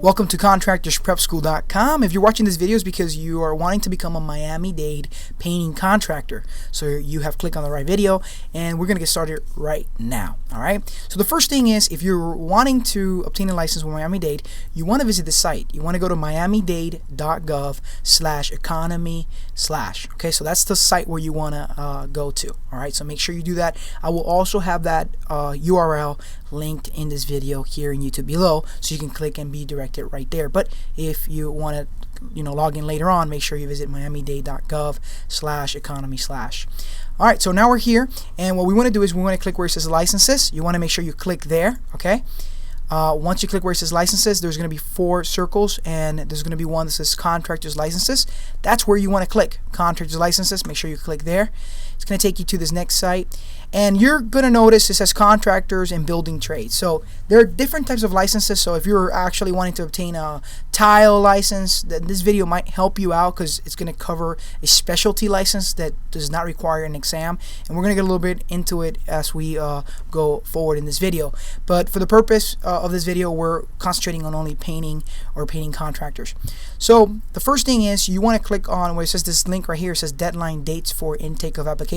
Welcome to ContractorsPrepSchool.com. If you're watching this video, it's because you are wanting to become a Miami-Dade painting contractor. So you have clicked on the right video, and we're going to get started right now. All right. So the first thing is, if you're wanting to obtain a license with Miami-Dade, you want to visit the site. You want to go to miamidade.gov/economy/. Okay, so that's the site where you want to go to. All right. So make sure you do that. I will also have that URL linked in this video here in YouTube below, so you can click and be directed right there. But if you want to log in later on, make sure you visit miamidade.gov/economy/. Alright, so now we're here, and what we want to do is we want to click where it says licenses. You want to make sure you click there. Okay, once you click where it says licenses, there's going to be 4 circles, and there's going to be one that says contractors licenses. That's where you want to click, contractors licenses. Make sure you click there. It's going to take you to this next site, and you're going to notice it says contractors and building trades. So there are different types of licenses. So if you're actually wanting to obtain a tile license, then this video might help you out, because it's going to cover a specialty license that does not require an exam, and we're going to get a little bit into it as we go forward in this video. But for the purpose of this video, we're concentrating on only painting or painting contractors. So the first thing is, you want to click on where it says this link right here. It says deadline dates for intake of application.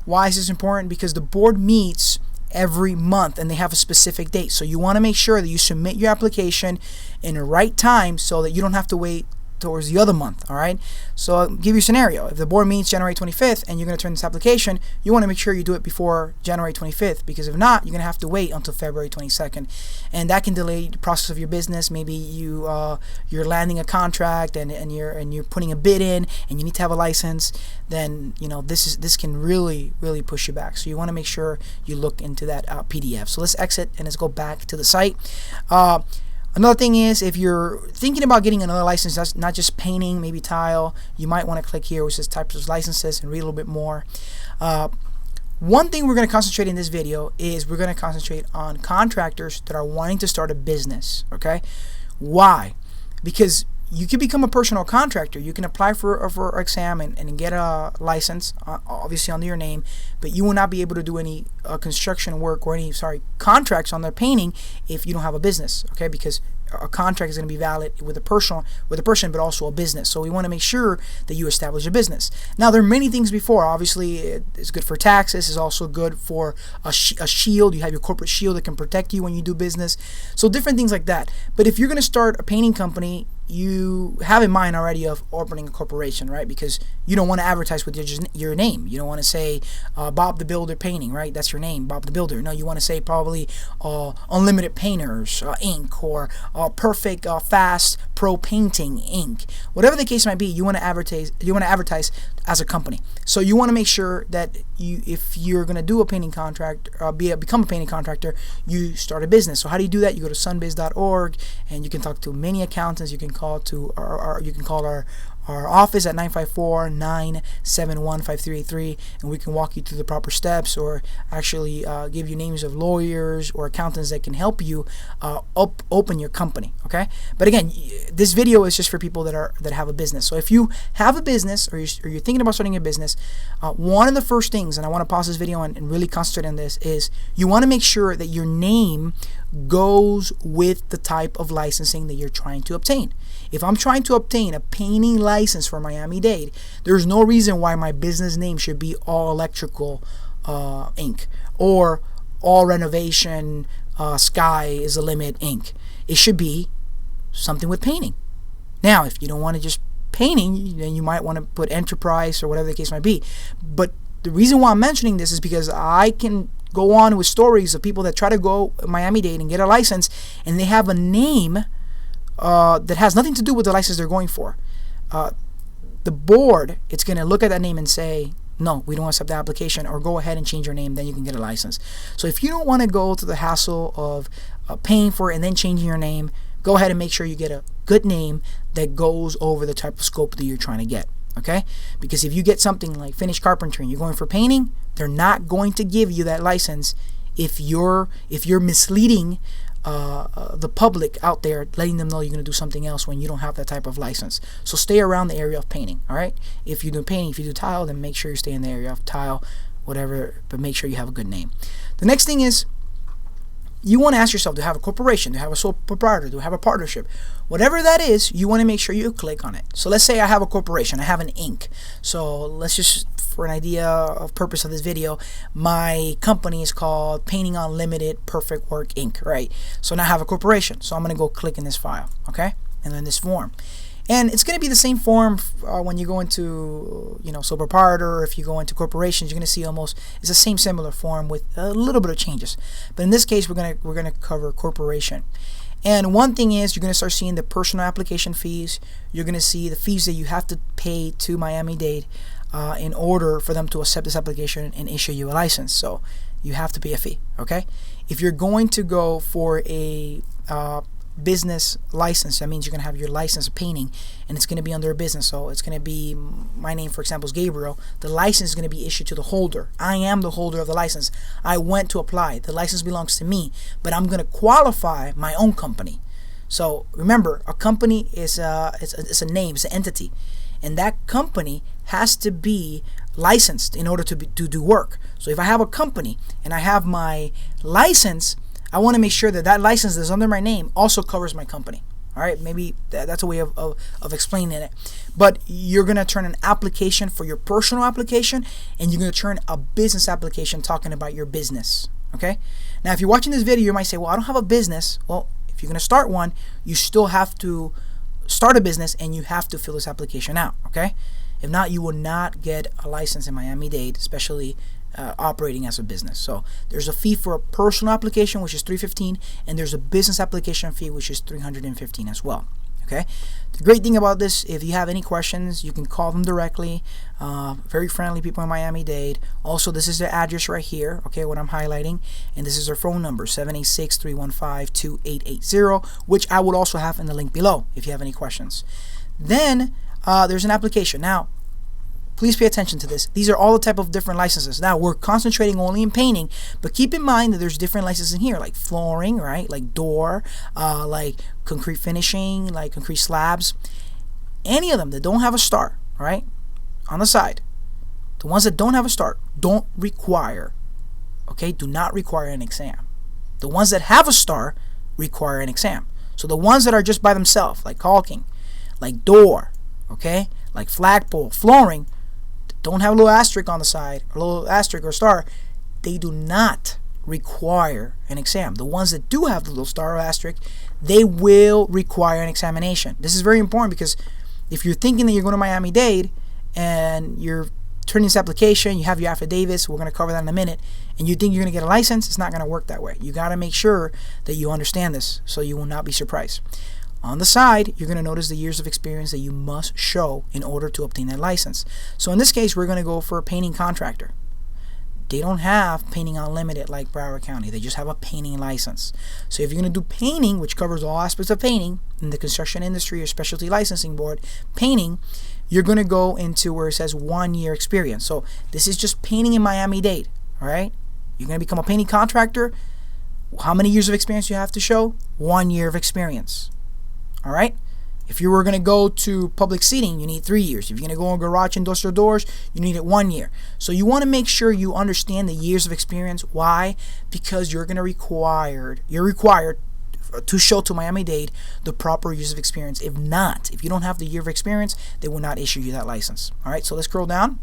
Why is this important? Because the board meets every month and they have a specific date. So you want to make sure that you submit your application in the right time, so that you don't have to wait towards the other month. All right, so I'll give you a scenario. If the board meets January 25th and you're going to turn this application, you want to make sure you do it before January 25th, because if not, you're going to have to wait until February 22nd, and that can delay the process of your business. Maybe you're landing a contract and you're putting a bid in, and you need to have a license. Then this can really push you back. So you want to make sure you look into that PDF. So let's exit and let's go back to the site. Another thing is, if you're thinking about getting another license, that's not just painting, maybe tile, you might want to click here which says types of licenses and read a little bit more. One thing we're going to concentrate in this video is we're going to concentrate on contractors that are wanting to start a business. Okay, why? Because you can become a personal contractor. You can apply for an exam and get a license, obviously under your name, but you will not be able to do any construction work or any contracts on their painting if you don't have a business. Okay, because a contract is going to be valid with a person, but also a business. So we want to make sure that you establish a business. Now, there are many things before. Obviously, it's good for taxes. It's also good for a shield. You have your corporate shield that can protect you when you do business. So different things like that. But if you're going to start a painting company, you have in mind already of opening a corporation, right? Because you don't want to advertise with your name. You don't want to say Bob the Builder Painting, right? That's your name, Bob the Builder. No, you want to say probably Unlimited Painters Inc. or Perfect Fast Pro Painting Inc. Whatever the case might be, you want to advertise. You want to advertise as a company. So you want to make sure that if you're going to do a painting contract, become a painting contractor, you start a business. So how do you do that? You go to sunbiz.org, and you can talk to many accountants. You can call our office at 954-971-5383, and we can walk you through the proper steps, or actually give you names of lawyers or accountants that can help you open your company. Okay, but again, this video is just for people that have a business. So if you have a business, or you're thinking about starting a business, one of the first things, and I want to pause this video and really concentrate on this, is you want to make sure that your name goes with the type of licensing that you're trying to obtain. If I'm trying to obtain a painting license for Miami-Dade, there's no reason why my business name should be All Electrical Inc. or All Renovation Sky is the Limit Inc. It should be something with painting. Now, if you don't want to just painting, then you might want to put Enterprise or whatever the case might be. But the reason why I'm mentioning this is because I can go on with stories of people that try to go Miami-Dade and get a license, and they have a name that has nothing to do with the license they're going for. The board, it's going to look at that name and say, no, we don't accept the application, or go ahead and change your name, then you can get a license. So if you don't want to go to the hassle of paying for it and then changing your name, go ahead and make sure you get a good name that goes over the type of scope that you're trying to get. Okay, because if you get something like finished carpentry and you're going for painting, they're not going to give you that license if you're misleading the public out there, letting them know you're going to do something else when you don't have that type of license. So stay around the area of painting. All right, if you do painting, if you do tile, then make sure you stay in the area of tile, whatever, but make sure you have a good name. The next thing is, you want to ask yourself, do I have a corporation? Do I have a sole proprietor? Do I have a partnership? Whatever that is, you want to make sure you click on it. So let's say I have a corporation, I have an Inc. So let's just, for an idea of purpose of this video, my company is called Painting Unlimited Perfect Work Inc. Right? So now I have a corporation. So I'm going to go click in this file, okay? And then this form. And it's going to be the same form when you go into, sole proprietor, or if you go into corporations, you're going to see it's the same similar form with a little bit of changes. But in this case, we're going to cover corporation. And one thing is, you're going to start seeing the personal application fees. You're going to see the fees that you have to pay to Miami-Dade in order for them to accept this application and issue you a license. So you have to pay a fee, okay? If you're going to go for a business license, that means you're going to have your license of painting, and it's going to be under a business. So it's going to be, my name for example is Gabriel. The license is going to be issued to the holder. I am the holder of the license. I went to apply. The license belongs to me, but I'm going to qualify my own company. So remember, a company is it's a name, it's an entity, and that company has to be licensed in order to do work. So if I have a company and I have my license, I want to make sure that license that's under my name also covers my company. All right, maybe that's a way of explaining it. But you're going to turn an application for your personal application, and you're going to turn a business application talking about your business. Okay? Now, if you're watching this video, you might say, well, I don't have a business. Well, if you're going to start one, you still have to start a business, and you have to fill this application out. Okay? If not, you will not get a license in Miami-Dade, especially operating as a business. So there's a fee for a personal application, which is $315, and there's a business application fee, which is $315 as well. Okay. The great thing about this, if you have any questions, you can call them directly. Very friendly people in Miami-Dade. Also, this is their address right here. Okay, what I'm highlighting, and this is their phone number, 786-315-2880, which I would also have in the link below if you have any questions. Then there's an application. Now, please pay attention to this. These are all the type of different licenses. Now, we're concentrating only in painting, but keep in mind that there's different licenses in here, like flooring, right? Like door, like concrete finishing, like concrete slabs. Any of them that don't have a star, right? On the side. The ones that don't have a star don't require, okay? Do not require an exam. The ones that have a star require an exam. So the ones that are just by themselves, like caulking, like door, okay? Like flagpole, flooring, don't have a little asterisk on the side, a little asterisk or star, they do not require an exam. The ones that do have the little star or asterisk, they will require an examination. This is very important, because if you're thinking that you're going to Miami-Dade and you're turning this application, you have your affidavits, we're going to cover that in a minute, and you think you're going to get a license, it's not going to work that way. You got to make sure that you understand this so you will not be surprised. On the side, you're going to notice the years of experience that you must show in order to obtain that license. So in this case, we're going to go for a painting contractor. They don't have Painting Unlimited like Broward County. They just have a painting license. So if you're going to do painting, which covers all aspects of painting in the construction industry or specialty licensing board, painting, you're going to go into where it says 1 year experience. So this is just painting in Miami-Dade, all right? You're going to become a painting contractor. How many years of experience you have to show? 1 year of experience. All right. If you were going to go to public seating, you need 3 years. If you're going to go on garage industrial doors, you need it 1 year. So you want to make sure you understand the years of experience. Why? Because you're required to show to Miami-Dade the proper years of experience. If not, if you don't have the year of experience, they will not issue you that license. All right. So let's scroll down.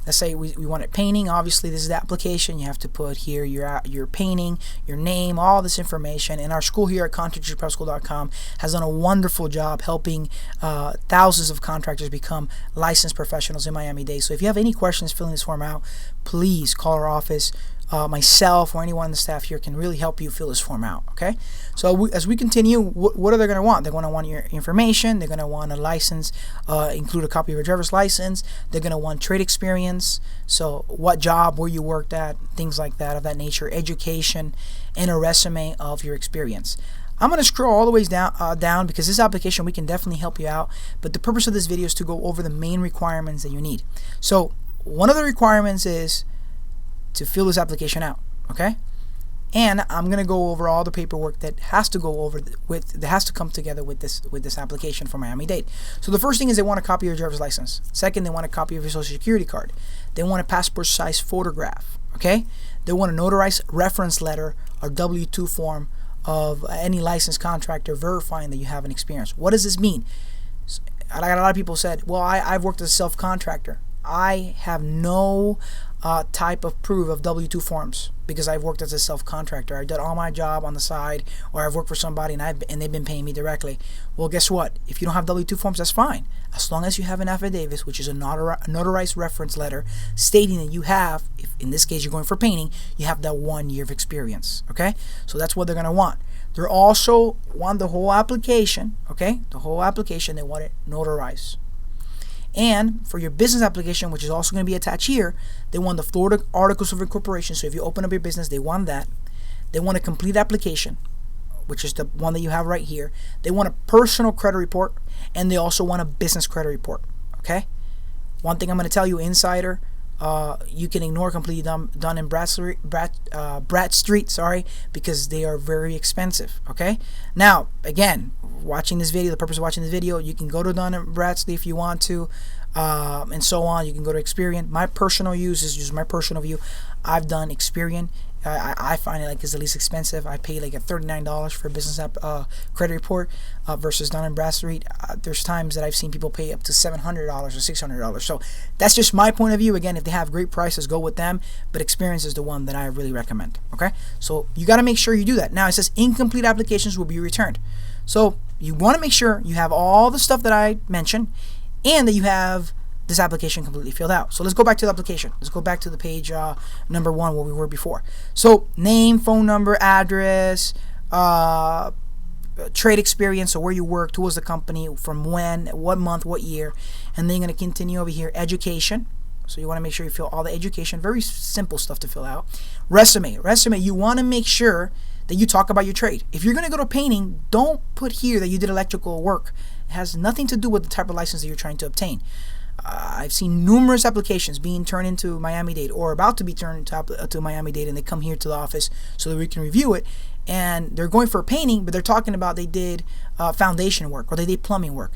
Let's say we want it painting. Obviously, this is the application. You have to put here your painting, your name, all this information. And our school here at ConstructionAffidavit.com has done a wonderful job helping thousands of contractors become licensed professionals in Miami-Dade. So if you have any questions filling this form out, please call our office. Myself or anyone on the staff here can really help you fill this form out. Okay, so as we continue, what are they going to want? They're going to want your information. They're going to want a license, include a copy of your driver's license. They're going to want trade experience, so what job, where you worked at, things like that, of that nature, education, and a resume of your experience. I'm going to scroll all the ways down because this application, we can definitely help you out, but the purpose of this video is to go over the main requirements that you need. So one of the requirements is to fill this application out, okay? And I'm gonna go over all the paperwork that has to come together with this application for Miami-Dade. So the first thing is they want a copy of your driver's license. Second, they want a copy of your social security card. They want a passport size photograph, okay? they want a notarized reference letter or W-2 form of any licensed contractor verifying that you have an experience. What does this mean? A lot of people said, well, I've worked as a self-contractor. I have no type of proof of W-2 forms because I've worked as a self-contractor. I've done all my job on the side, or I've worked for somebody and they've been paying me directly. Well, guess what? If you don't have W-2 forms, that's fine. As long as you have an affidavit, which is a notarized reference letter stating that you have, if in this case you're going for painting, you have that 1 year of experience. Okay? So that's what they're going to want. They're also want the whole application, okay? The whole application, they want it notarized. And for your business application, which is also going to be attached here, they want the Florida Articles of Incorporation. So if you open up your business, they want that. They want a complete application, which is the one that you have right here. They want a personal credit report, and they also want a business credit report, okay? One thing I'm going to tell you, insider, you can ignore completely done in Bradstreet, sorry, because they are very expensive, okay? Now, again, watching this video, the purpose of watching this video, you can go to Dun & Bradstreet if you want to, and so on. You can go to Experian. My personal use is just my personal view. I've done Experian. I find it like it's the least expensive. I pay like $39 for a business app credit report versus Dun & Bradstreet. There's times that I've seen people pay up to $700 or $600. So that's just my point of view. Again, if they have great prices, go with them. But Experian is the one that I really recommend. Okay, so you got to make sure you do that. Now it says incomplete applications will be returned. So you want to make sure you have all the stuff that I mentioned and that you have this application completely filled out. So let's go back to the application. Let's go back to the page number 1 where we were before. So name, phone number, address, trade experience, so where you worked, who was the company, from when, what month, what year, and then you're going to continue over here, education. So you want to make sure you fill all the education, very simple stuff to fill out. Resume, you want to make sure that you talk about your trade. If you're going to go to painting, don't put here that you did electrical work. It has nothing to do with the type of license that you're trying to obtain. I've seen numerous applications being turned into Miami-Dade or about to be turned to Miami-Dade, and they come here to the office so that we can review it, and they're going for painting, but they're talking about they did foundation work or they did plumbing work.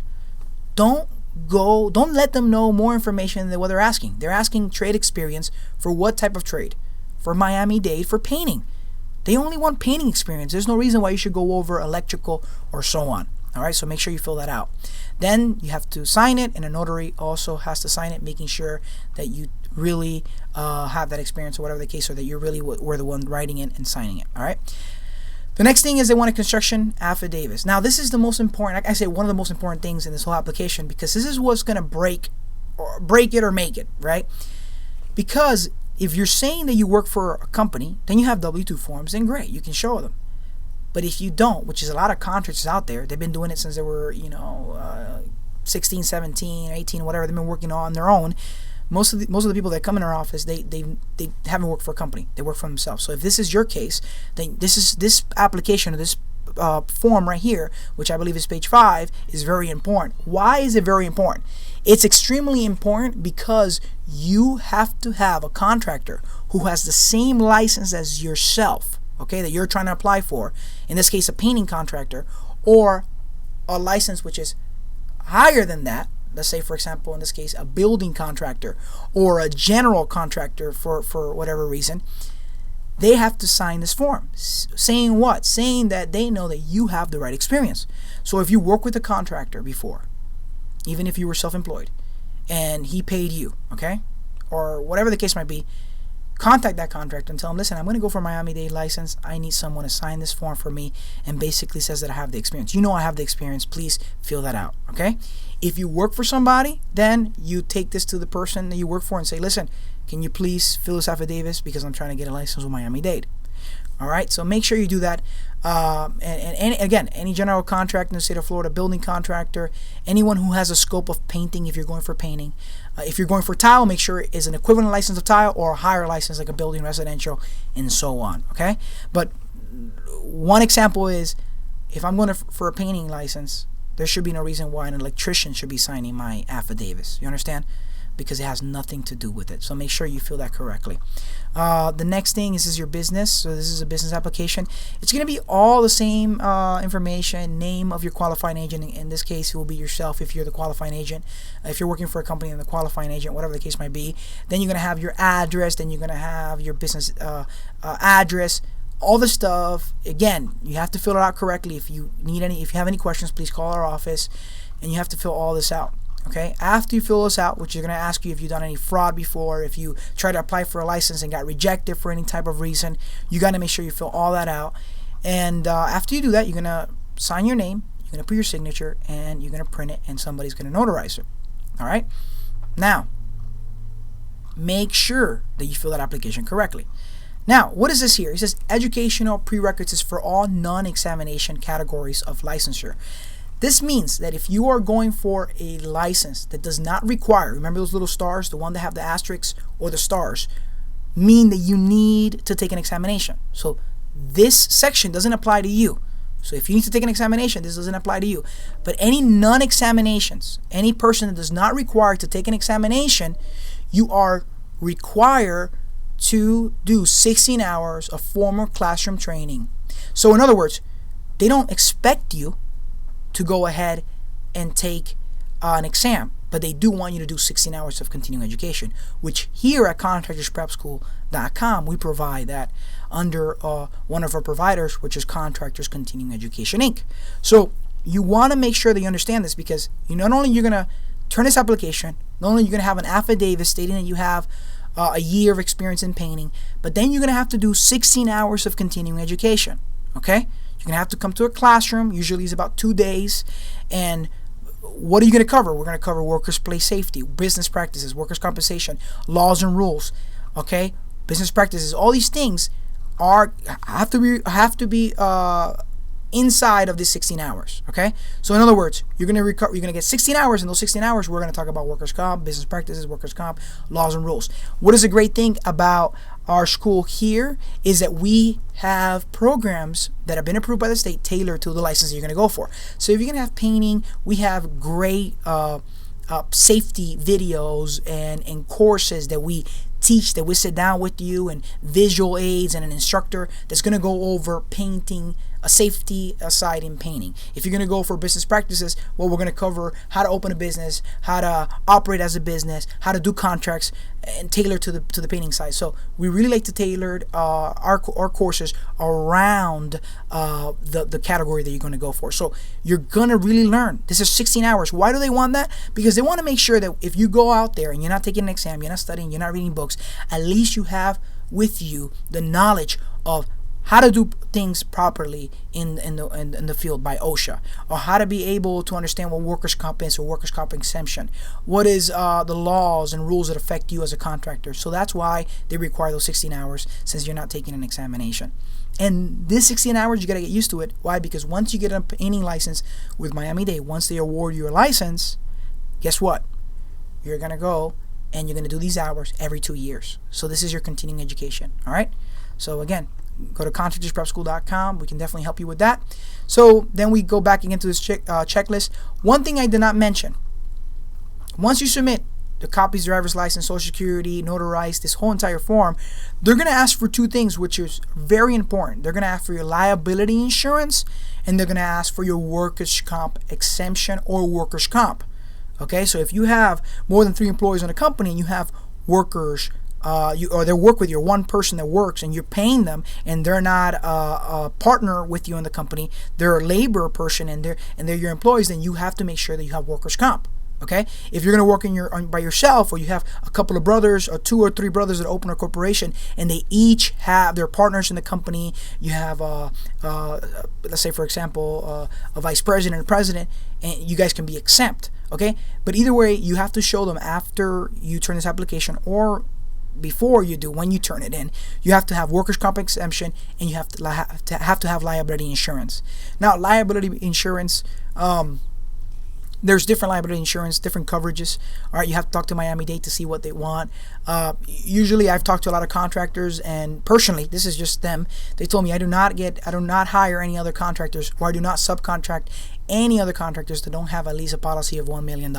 Don't let them know more information than what they're asking. They're asking trade experience for what type of trade? For Miami-Dade, for painting. They only want painting experience. There's no reason why you should go over electrical or so on. All right, so make sure you fill that out. Then you have to sign it, and a notary also has to sign it, making sure that you really have that experience or whatever the case, or that you really were the one writing it and signing it. All right. The next thing is they want a construction affidavit. Now, this is the most important, like I say, one of the most important things in this whole application, because this is what's going to break it or make it, right? Because if you're saying that you work for a company, then you have W-2 forms, then great, you can show them. But if you don't, which is a lot of contractors out there, they've been doing it since they were, 16, 17, 18, whatever, they've been working on their own. Most of the people that come in our office, they haven't worked for a company. They work for themselves. So if this is your case, then this application or this form right here, which I believe is page 5, is very important. Why is it very important? It's extremely important because you have to have a contractor who has the same license as yourself, okay, that you're trying to apply for. In this case, a painting contractor, or a license which is higher than that. Let's say, for example, in this case, a building contractor or a general contractor for whatever reason. They have to sign this form. Saying what? Saying that they know that you have the right experience. So if you work with a contractor before, even if you were self-employed, and he paid you, okay, or whatever the case might be, contact that contractor and tell him, listen, I'm going to go for a Miami-Dade license. I need someone to sign this form for me and basically says that I have the experience. You know I have the experience. Please fill that out, okay? If you work for somebody, then you take this to the person that you work for and say, listen, can you please fill this affidavit because I'm trying to get a license with Miami-Dade. All right, so make sure you do that. And again, any general contractor in the state of Florida, building contractor, anyone who has a scope of painting, if you're going for painting. If you're going for tile, make sure it is an equivalent license of tile or a higher license like a building, residential, and so on. Okay, but one example is if I'm going for a painting license, there should be no reason why an electrician should be signing my affidavits. You understand? because it has nothing to do with it. So make sure you fill that correctly. The next thing is your business. So this is a business application. It's going to be all the same information, name of your qualifying agent. In this case, it will be yourself if you're the qualifying agent. If you're working for a company and the qualifying agent, whatever the case might be, then you're going to have your address, then you're going to have your business address, all the stuff. Again, you have to fill it out correctly. If you have any questions, please call our office, and you have to fill all this out. Okay, after you fill this out, which is going to ask you if you've done any fraud before, if you tried to apply for a license and got rejected for any type of reason, you got to make sure you fill all that out. And after you do that, you're going to sign your name, you're going to put your signature, and you're going to print it, and somebody's going to notarize it. All right, now make sure that you fill that application correctly. Now, what is this here? It says educational prerequisites for all non-examination categories of licensure. This means that if you are going for a license that does not require, remember those little stars, the one that have the asterisks or the stars, mean that you need to take an examination. So this section doesn't apply to you. So if you need to take an examination, this doesn't apply to you. But any non-examinations, any person that does not require to take an examination, you are required to do 16 hours of formal classroom training. So in other words, they don't expect you to go ahead and take an exam, but they do want you to do 16 hours of continuing education, which here at ContractorsPrepSchool.com we provide that under one of our providers, which is Contractors Continuing Education Inc. So you want to make sure that you understand this, because not only you're going to turn this application, not only you're going to have an affidavit stating that you have a year of experience in painting, but then you're going to have to do 16 hours of continuing education. Okay? You're going to have to come to a classroom. Usually it's about 2 days. And what are you going to cover? We're going to cover workers' place safety, business practices, workers' compensation, laws and rules. Okay? Business practices. All these things have to be inside of these 16 hours. Okay? So in other words, you're going to get 16 hours. In those 16 hours, we're going to talk about workers' comp, business practices, workers' comp, laws and rules. What is a great thing about our school here is that we have programs that have been approved by the state tailored to the license that you're going to go for. So if you're going to have painting, we have great safety videos and courses that we teach, that we sit down with you, and visual aids and an instructor that's going to go over painting, a safety side in painting. If you're going to go for business practices, well, we're going to cover how to open a business, how to operate as a business, how to do contracts, and tailor to the painting side. So we really like to tailor our courses around the category that you're going to go for. So you're going to really learn. This is 16 hours. Why do they want that? Because they want to make sure that if you go out there and you're not taking an exam, you're not studying, you're not reading books, at least you have with you the knowledge of how to do things properly in the field by OSHA, or how to be able to understand what workers' comp is or workers' comp exemption. What is the laws and rules that affect you as a contractor? So that's why they require those 16 hours, since you're not taking an examination. And this 16 hours, you got to get used to it. Why? Because once you get a painting license with Miami-Dade, once they award you a license, guess what? You're going to go and you're going to do these hours every 2 years. So this is your continuing education. All right? So again, go to ContractorsPrepSchool.com. We can definitely help you with that. So then we go back into this checklist. One thing I did not mention: once you submit the copies, driver's license, social security, notarized, this whole entire form, they're going to ask for two things, which is very important. They're going to ask for your liability insurance, and they're going to ask for your workers' comp exemption or workers' comp. Okay, so if you have more than 3 employees in a company and you have workers, or they work with you, one person that works, and you're paying them, and they're not a partner with you in the company, they're a labor person, and they're your employees, then you have to make sure that you have workers' comp. Okay, if you're going to work by yourself, or you have a couple of brothers or 2 or 3 brothers that open a corporation and they each have their partners in the company, you have let's say, for example, a vice president and president, and you guys can be exempt. Okay, but either way, you have to show them after you turn this application, or before you do, when you turn it in, you have to have workers' comp exemption, and you have to have liability insurance. Now, liability insurance, There's different liability insurance, different coverages. All right, you have to talk to Miami-Dade to see what they want. Usually, I've talked to a lot of contractors, and personally, this is just them. They told me I do not hire any other contractors, or I do not subcontract any other contractors that don't have at least a policy of $1 million.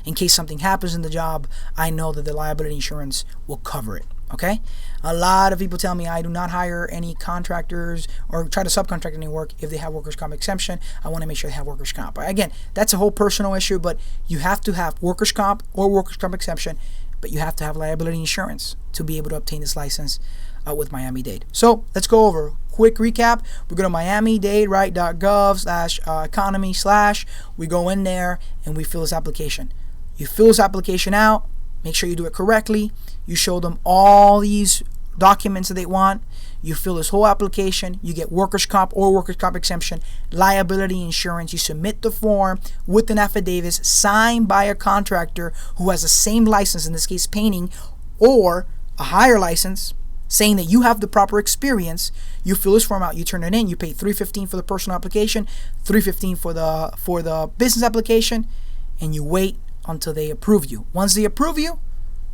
In case something happens in the job, I know that the liability insurance will cover it. Okay, a lot of people tell me I do not hire any contractors or try to subcontract any work if they have workers' comp exemption. I want to make sure they have workers' comp. Again, that's a whole personal issue, but you have to have workers' comp or workers' comp exemption, but you have to have liability insurance to be able to obtain this license with Miami-Dade. So let's go over quick recap. We go to miamidade.gov/economy/ we go in there and we fill this application. You fill this application out. Make sure you do it correctly. You show them all these documents that they want. You fill this whole application. You get workers' comp or workers' comp exemption, liability insurance. You submit the form with an affidavit signed by a contractor who has the same license, in this case painting, or a higher license, saying that you have the proper experience. You fill this form out. You turn it in. You pay $315 for the personal application, $315 for the business application, and you wait until they approve you. Once they approve you,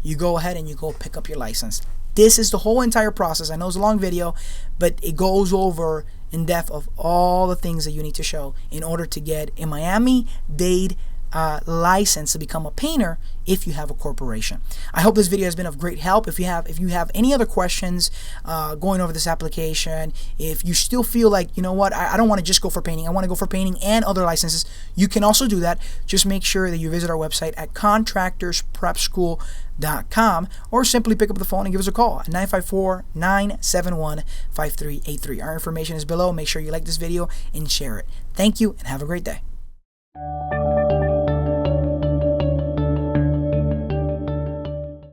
you go ahead and you go pick up your license. This is the whole entire process. I know it's a long video, but it goes over in depth of all the things that you need to show in order to get a Miami-Dade license to become a painter if you have a corporation. I hope this video has been of great help. If you have any other questions going over this application, if you still feel like, you know what, I don't want to just go for painting, I want to go for painting and other licenses, you can also do that. Just make sure that you visit our website at contractorsprepschool.com or simply pick up the phone and give us a call at 954-971-5383. Our information is below. Make sure you like this video and share it. Thank you and have a great day.